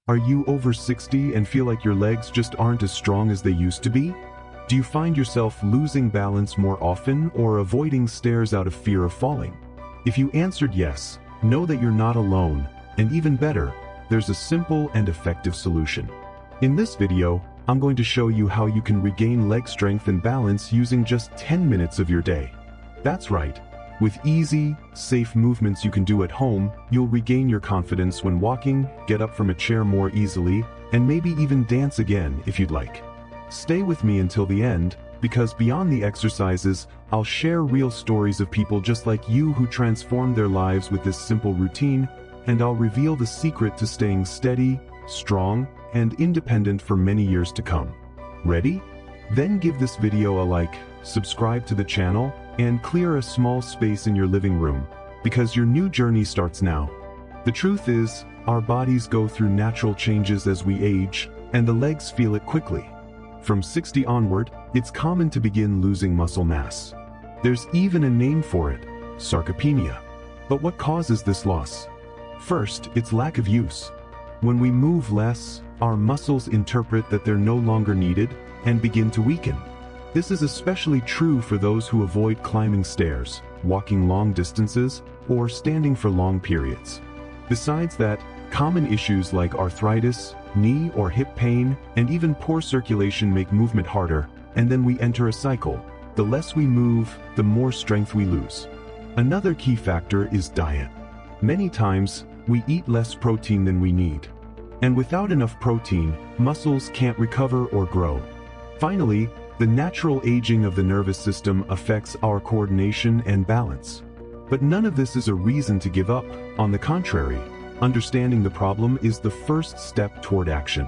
Are you over 60 and feel like your legs just aren't as strong as they used to be? Do you find yourself losing balance more often or avoiding stairs out of fear of falling? If you answered yes, know that you're not alone, and even better, there's a simple and effective solution. In this video, I'm going to show you how you can regain leg strength and balance using just 10 minutes of your day. That's right. With easy, safe movements you can do at home, you'll regain your confidence when walking, get up from a chair more easily, and maybe even dance again if you'd like. Stay with me until the end, because beyond the exercises, I'll share real stories of people just like you who transformed their lives with this simple routine, and I'll reveal the secret to staying steady, strong, and independent for many years to come. Ready? Then give this video a like, subscribe to the channel, and clear a small space in your living room, because your new journey starts now. The truth is, our bodies go through natural changes as we age, and the legs feel it quickly. From 60 onward, it's common to begin losing muscle mass. There's even a name for it, sarcopenia. But what causes this loss? First, it's lack of use. When we move less, our muscles interpret that they're no longer needed and begin to weaken. This is especially true for those who avoid climbing stairs, walking long distances, or standing for long periods. Besides that, common issues like arthritis, knee or hip pain, and even poor circulation make movement harder, and then we enter a cycle. The less we move, the more strength we lose. Another key factor is diet. Many times, we eat less protein than we need. And without enough protein, muscles can't recover or grow. Finally, the natural aging of the nervous system affects our coordination and balance. But none of this is a reason to give up. On the contrary, understanding the problem is the first step toward action.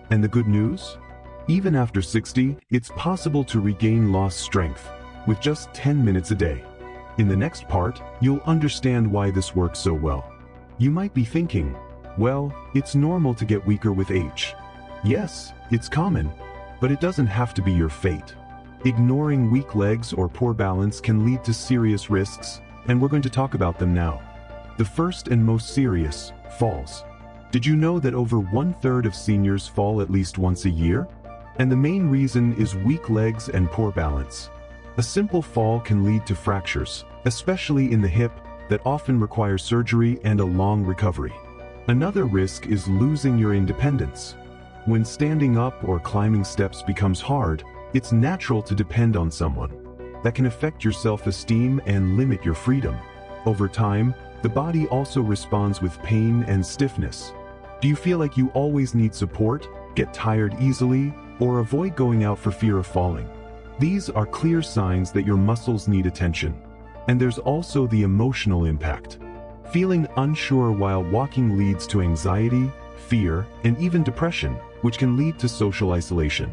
And the good news? Even after 60, it's possible to regain lost strength with just 10 minutes a day. In the next part, you'll understand why this works so well. You might be thinking, well, it's normal to get weaker with age. Yes, it's common, but it doesn't have to be your fate. Ignoring weak legs or poor balance can lead to serious risks, and we're going to talk about them now. The first and most serious, falls. Did you know that over 1/3 of seniors fall at least once a year? And the main reason is weak legs and poor balance. A simple fall can lead to fractures, especially in the hip, that often require surgery and a long recovery. Another risk is losing your independence. When standing up or climbing steps becomes hard, it's natural to depend on someone. That can affect your self-esteem and limit your freedom. Over time, the body also responds with pain and stiffness. Do you feel like you always need support, get tired easily, or avoid going out for fear of falling? These are clear signs that your muscles need attention. And there's also the emotional impact. Feeling unsure while walking leads to anxiety, fear, and even depression, which can lead to social isolation.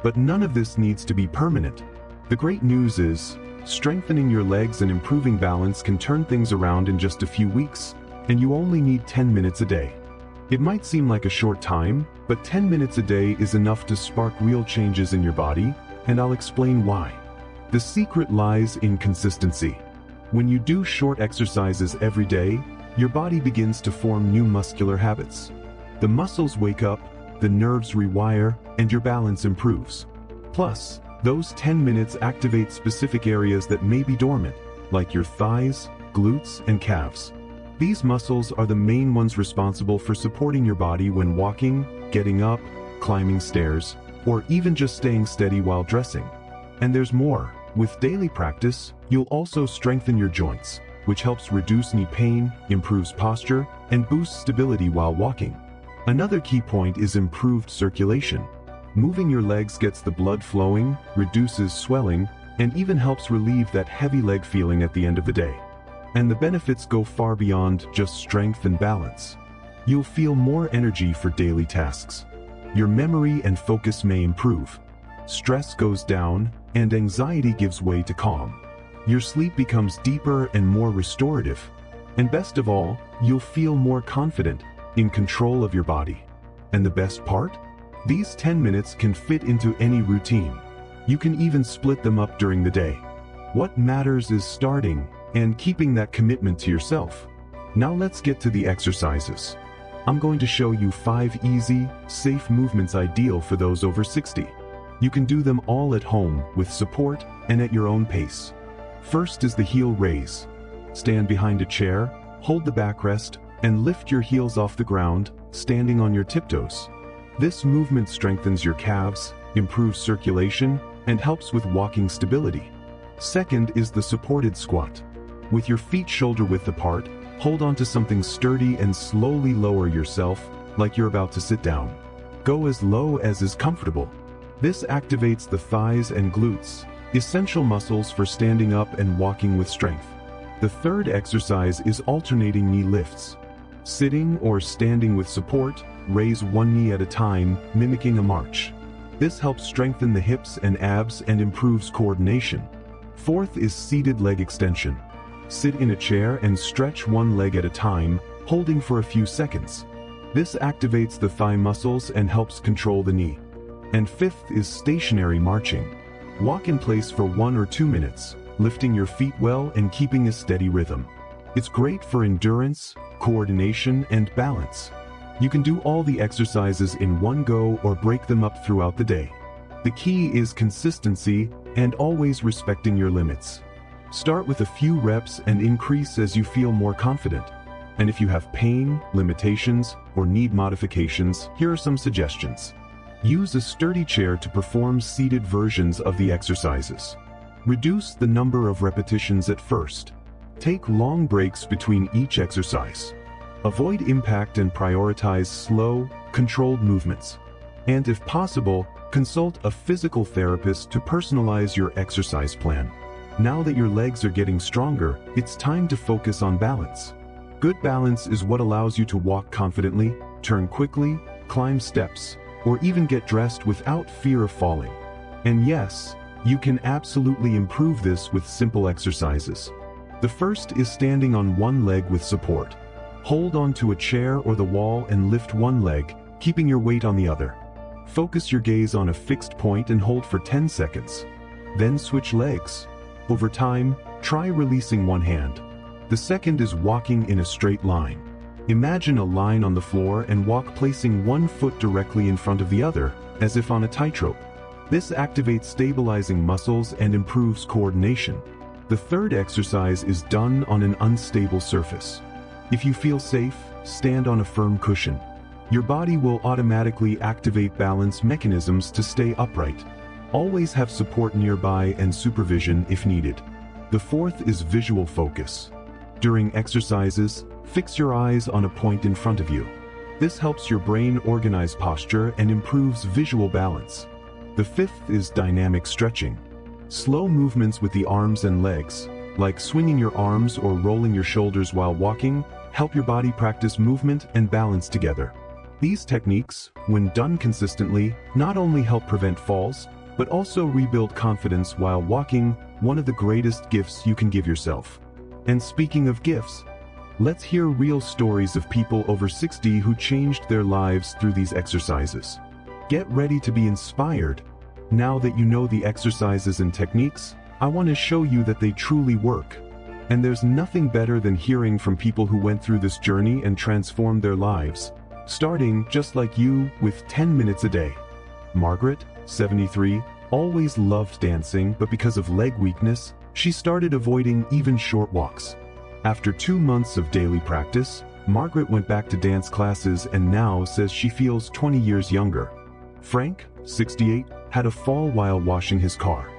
But none of this needs to be permanent. The great news is, strengthening your legs and improving balance can turn things around in just a few weeks, and you only need 10 minutes a day. It might seem like a short time, but 10 minutes a day is enough to spark real changes in your body, and I'll explain why. The secret lies in consistency. When you do short exercises every day, your body begins to form new muscular habits. The muscles wake up, the nerves rewire, and your balance improves. Plus, those 10 minutes activate specific areas that may be dormant, like your thighs, glutes, and calves. These muscles are the main ones responsible for supporting your body when walking, getting up, climbing stairs, or even just staying steady while dressing. And there's more. With daily practice, you'll also strengthen your joints, which helps reduce knee pain, improves posture, and boosts stability while walking. Another key point is improved circulation. Moving your legs gets the blood flowing, reduces swelling, and even helps relieve that heavy leg feeling at the end of the day. And the benefits go far beyond just strength and balance. You'll feel more energy for daily tasks. Your memory and focus may improve. Stress goes down, and anxiety gives way to calm. Your sleep becomes deeper and more restorative. And best of all, you'll feel more confident, in control of your body. And the best part? These 10 minutes can fit into any routine. You can even split them up during the day. What matters is starting and keeping that commitment to yourself. Now let's get to the exercises. I'm going to show you 5 easy, safe movements ideal for those over 60. You can do them all at home, with support, and at your own pace. First is the heel raise. Stand behind a chair, hold the backrest, and lift your heels off the ground, standing on your tiptoes. This movement strengthens your calves, improves circulation, and helps with walking stability. Second is the supported squat. With your feet shoulder-width apart, hold onto something sturdy and slowly lower yourself, like you're about to sit down. Go as low as is comfortable. This activates the thighs and glutes, essential muscles for standing up and walking with strength. The third exercise is alternating knee lifts. Sitting or standing with support, raise one knee at a time, mimicking a march. This helps strengthen the hips and abs and improves coordination. Fourth is seated leg extension. Sit in a chair and stretch one leg at a time, holding for a few seconds. This activates the thigh muscles and helps control the knee. And fifth is stationary marching. Walk in place for 1 or 2 minutes, lifting your feet well and keeping a steady rhythm. It's great for endurance, coordination, and balance. You can do all the exercises in one go or break them up throughout the day. The key is consistency and always respecting your limits. Start with a few reps and increase as you feel more confident. And if you have pain, limitations, or need modifications, here are some suggestions. Use a sturdy chair to perform seated versions of the exercises. Reduce the number of repetitions at first. Take long breaks between each exercise. Avoid impact and prioritize slow, controlled movements. And if possible, consult a physical therapist to personalize your exercise plan. Now that your legs are getting stronger, it's time to focus on balance. Good balance is what allows you to walk confidently, turn quickly, climb steps, or even get dressed without fear of falling. And yes, you can absolutely improve this with simple exercises. The first is standing on one leg with support. Hold onto a chair or the wall and lift one leg, keeping your weight on the other. Focus your gaze on a fixed point and hold for 10 seconds. Then switch legs. Over time, try releasing one hand. The second is walking in a straight line. Imagine a line on the floor and walk placing one foot directly in front of the other, as if on a tightrope. This activates stabilizing muscles and improves coordination. The third exercise is done on an unstable surface. If you feel safe, stand on a firm cushion. Your body will automatically activate balance mechanisms to stay upright. Always have support nearby and supervision if needed. The fourth is visual focus. During exercises, fix your eyes on a point in front of you. This helps your brain organize posture and improves visual balance. The fifth is dynamic stretching. Slow movements with the arms and legs, like swinging your arms or rolling your shoulders while walking, help your body practice movement and balance together. These techniques, when done consistently, not only help prevent falls, but also rebuild confidence while walking, one of the greatest gifts you can give yourself. And speaking of gifts, let's hear real stories of people over 60 who changed their lives through these exercises. Get ready to be inspired. Now that you know the exercises and techniques, I want to show you that they truly work. And there's nothing better than hearing from people who went through this journey and transformed their lives, starting just like you with 10 minutes a day. Margaret, 73, always loved dancing, but because of leg weakness, she started avoiding even short walks. After 2 months of daily practice, Margaret went back to dance classes and now says she feels 20 years younger. Frank, 68, had a fall while washing his car.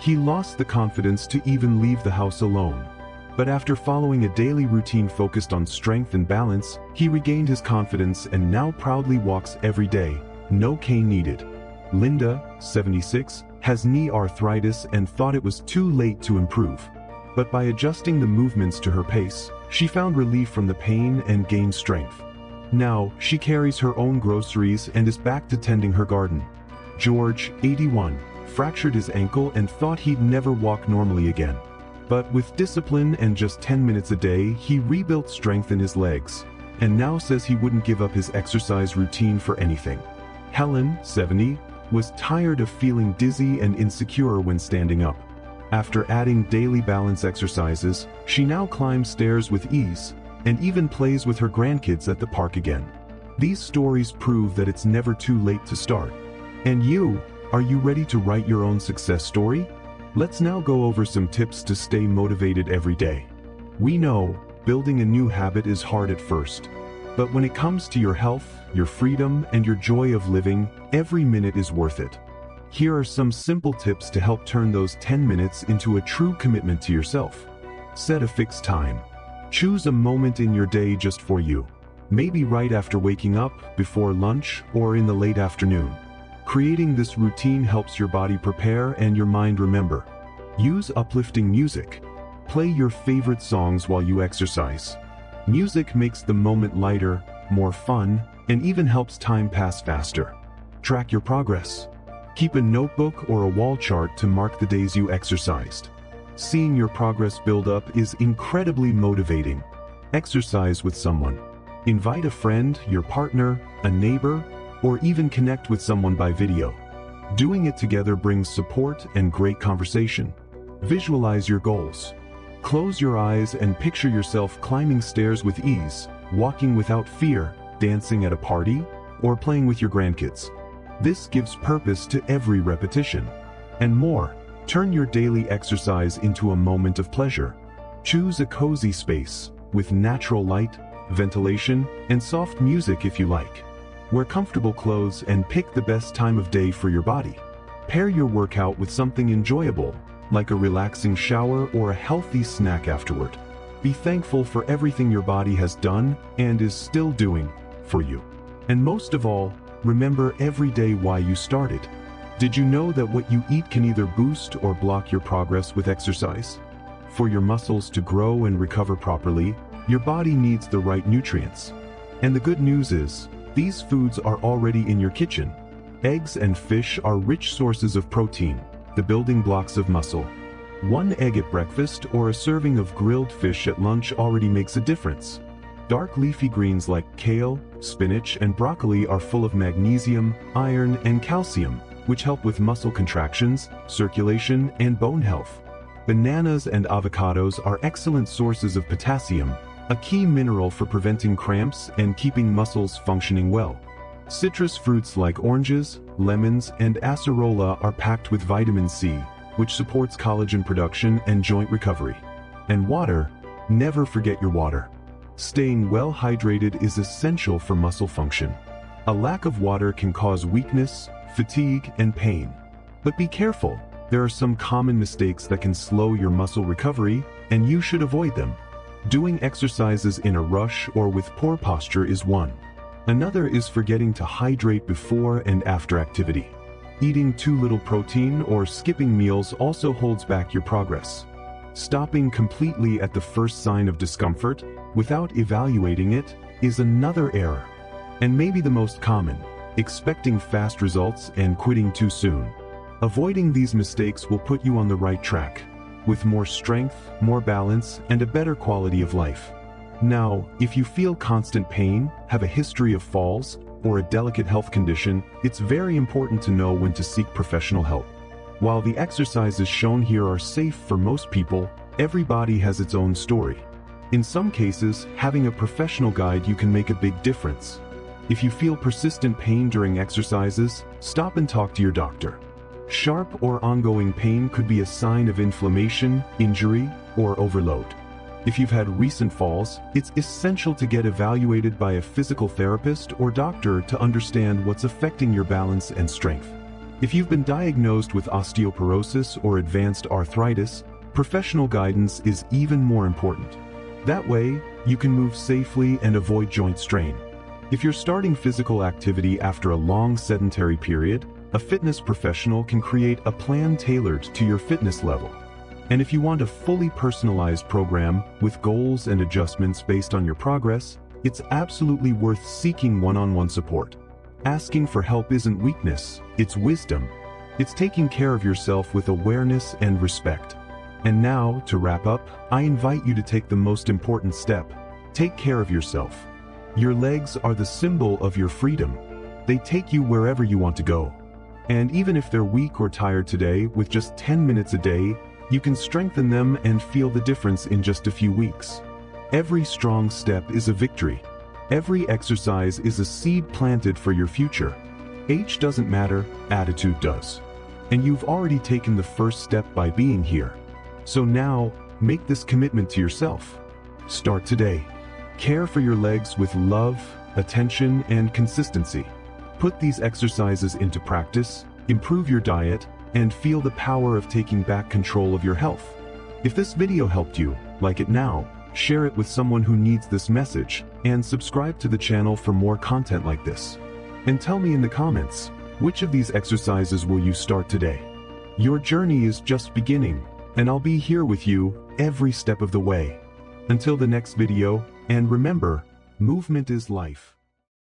He lost the confidence to even leave the house alone. But after following a daily routine focused on strength and balance, he regained his confidence and now proudly walks every day, no cane needed. Linda, 76, has knee arthritis and thought it was too late to improve. But by adjusting the movements to her pace, she found relief from the pain and gained strength. Now, she carries her own groceries and is back to tending her garden. George, 81, fractured his ankle and thought he'd never walk normally again. But with discipline and just 10 minutes a day, he rebuilt strength in his legs, and now says he wouldn't give up his exercise routine for anything. Helen, 70, was tired of feeling dizzy and insecure when standing up. After adding daily balance exercises, she now climbs stairs with ease, and even plays with her grandkids at the park again. These stories prove that it's never too late to start. And you, are you ready to write your own success story? Let's now go over some tips to stay motivated every day. We know, building a new habit is hard at first. But when it comes to your health, your freedom, and your joy of living, every minute is worth it. Here are some simple tips to help turn those 10 minutes into a true commitment to yourself. Set a fixed time. Choose a moment in your day just for you. Maybe right after waking up, before lunch, or in the late afternoon. Creating this routine helps your body prepare and your mind remember. Use uplifting music. Play your favorite songs while you exercise. Music makes the moment lighter, more fun, and even helps time pass faster. Track your progress. Keep a notebook or a wall chart to mark the days you exercised. Seeing your progress build up is incredibly motivating. Exercise with someone. Invite a friend, your partner, a neighbor, or even connect with someone by video. Doing it together brings support and great conversation. Visualize your goals. Close your eyes and picture yourself climbing stairs with ease, walking without fear, dancing at a party, or playing with your grandkids. This gives purpose to every repetition. And more, turn your daily exercise into a moment of pleasure. Choose a cozy space, with natural light, ventilation, and soft music if you like. Wear comfortable clothes and pick the best time of day for your body. Pair your workout with something enjoyable, like a relaxing shower or a healthy snack afterward. Be thankful for everything your body has done and is still doing for you. And most of all, remember every day why you started. Did you know that what you eat can either boost or block your progress with exercise? For your muscles to grow and recover properly, your body needs the right nutrients. And the good news is, these foods are already in your kitchen. Eggs and fish are rich sources of protein, the building blocks of muscle. One egg at breakfast or a serving of grilled fish at lunch already makes a difference. Dark leafy greens like kale, spinach, and broccoli are full of magnesium, iron, and calcium, which help with muscle contractions, circulation, and bone health. Bananas and avocados are excellent sources of potassium, a key mineral for preventing cramps and keeping muscles functioning well. Citrus fruits like oranges, lemons, and acerola are packed with vitamin C, which supports collagen production and joint recovery. And water, never forget your water. Staying well hydrated is essential for muscle function. A lack of water can cause weakness, fatigue, and pain. But be careful, there are some common mistakes that can slow your muscle recovery, and you should avoid them. Doing exercises in a rush or with poor posture is one. Another is forgetting to hydrate before and after activity. Eating too little protein or skipping meals also holds back your progress. Stopping completely at the first sign of discomfort, without evaluating it, is another error. And maybe the most common, expecting fast results and quitting too soon. Avoiding these mistakes will put you on the right track, with more strength, more balance, and a better quality of life. Now, if you feel constant pain, have a history of falls, or a delicate health condition, it's very important to know when to seek professional help. While the exercises shown here are safe for most people, every body has its own story. In some cases, having a professional guide you can make a big difference. If you feel persistent pain during exercises, stop and talk to your doctor. Sharp or ongoing pain could be a sign of inflammation, injury, or overload. If you've had recent falls, it's essential to get evaluated by a physical therapist or doctor to understand what's affecting your balance and strength. If you've been diagnosed with osteoporosis or advanced arthritis, professional guidance is even more important. That way, you can move safely and avoid joint strain. If you're starting physical activity after a long sedentary period, a fitness professional can create a plan tailored to your fitness level. And if you want a fully personalized program with goals and adjustments based on your progress, it's absolutely worth seeking one-on-one support. Asking for help isn't weakness, it's wisdom. It's taking care of yourself with awareness and respect. And now, to wrap up, I invite you to take the most important step. Take care of yourself. Your legs are the symbol of your freedom. They take you wherever you want to go. And even if they're weak or tired today, with just 10 minutes a day, you can strengthen them and feel the difference in just a few weeks. Every strong step is a victory. Every exercise is a seed planted for your future. Age doesn't matter, attitude does. And you've already taken the first step by being here. So now, make this commitment to yourself. Start today. Care for your legs with love, attention, and consistency. Put these exercises into practice, improve your diet, and feel the power of taking back control of your health. If this video helped you, like it now, share it with someone who needs this message, and subscribe to the channel for more content like this. And tell me in the comments, which of these exercises will you start today? Your journey is just beginning, and I'll be here with you every step of the way. Until the next video, and remember, movement is life.